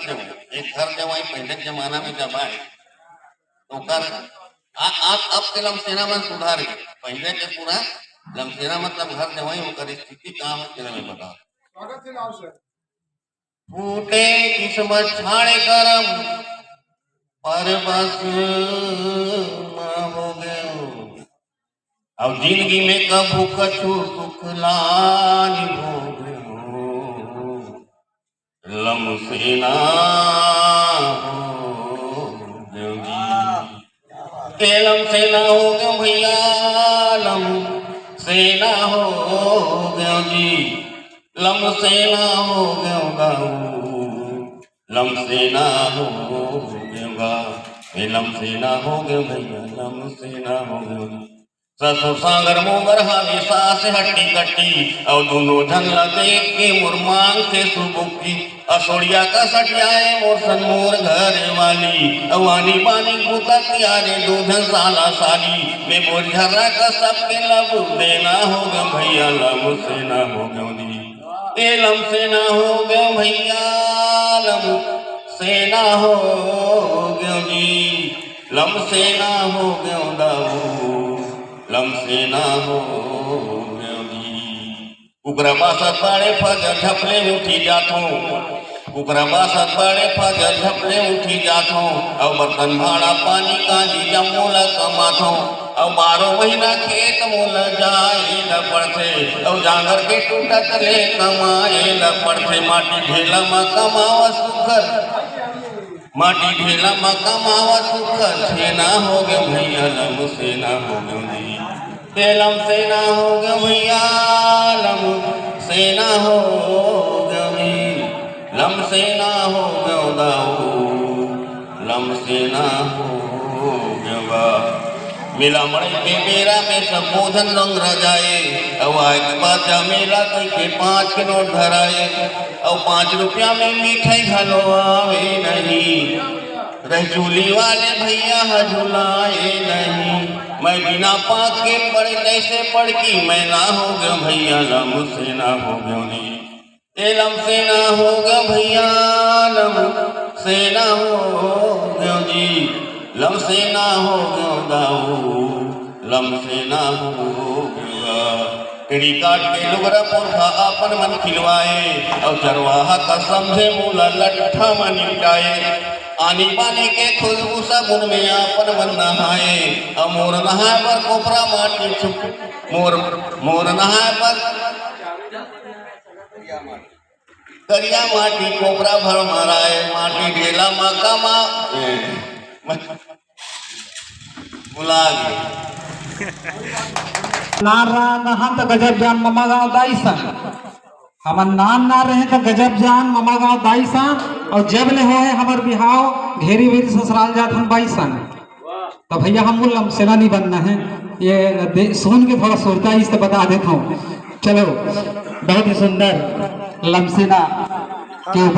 जवाई एक घर जवाई पहले के जमाना में जब आए तो कर आप के लमसेना में सुधार गए पहले के पूरा लमसेना मतलब घर जवाई होकर स्थिति कहाँ है तेरे में बता फूटे किस्मत छाड़े करम पर बस हो गए अब जिंदगी में कभू कछु सुख लानी हो लमसेना लमसेना हो गयो भैया लमसेना हो गयो जी लमसेना हो गयो गाऊ लमसेना हो गयो गा लमसेना हो गयो भैया लमसेना हो गयो ससुर सांगर मोगर हावी सास हट्टी कट्टी और दोनों झंगला देख के मोर मांग से सुबुकी असोड़िया का सटियाए मोर सन मोर घर वाली अवानी बानी पुता तियारे दूधन साला साली में बोल झर्रा का सबके लब देना हो गयो भैया लमसेना हो गयो दी ए लमसेना हो गयो भैया लमसेना हो गयो जी लमसेना हो गयो दाऊ लमसेना हो उकरा बासत बड़े फजर झपले उठी जातो उकरा बासत बड़े फजर झपले उठी जातो और बर्तन भाड़ा पानी काजी जमूल कमाथो और 12 महीना खेत मूल जाए न पड़ते और जांगर के टूटत ले कमाए न पड़ते माटी ढेला में कमावा सुखर माटी ढेला में कमावा सुखर छेना हो गए भैया लमसेना हो गए लमसेना हो गए भैया लमसेना हो गए लमसेना हो गयो दाऊ लमसेना हो गया मिला मड़े के मेरा में संबोधन रंग रजाए और आज बात मेला कई के 5 के नोट धराए और 5 रुपया में मिठाई घलो आवे नहीं रजूली वाले भैया झुलाए नहीं मैं बिना पाक के पढ़े कैसे पढ़ की मैं ना हो गया भैया लमसेना हो गयो नी ए लमसेना हो गया भैया लमसेना हो गयो जी लमसेना हो गयो दाऊ लमसेना हो गया टेढ़ी काट के लुगरा पोखा अपन मन खिलवाए और चरवाहा का समझे मूला लट्ठा मन निपटाए आनी बानी के खुशबू साबुन में अपन मन नहाए और मोर नहाए पर कोपरा माटी छुप मोर नहाए पर करिया माटी कोपरा भर मराए माटी ढेला माका मा बुला गए नारा नहा तो गजब जान ममा गाँव दाईसा हमार नाम ना रहे तो गजब जान ममा गाँव दाईसन और जब ले हो हमार बिहाव घेरी वेरी ससुराल जात हम बाईसन तो भैया हम लमसेना नहीं बनना है ये सुन के थोड़ा सोचता है इससे बता देता हूँ। चलो बहुत ही सुंदर लमसेना के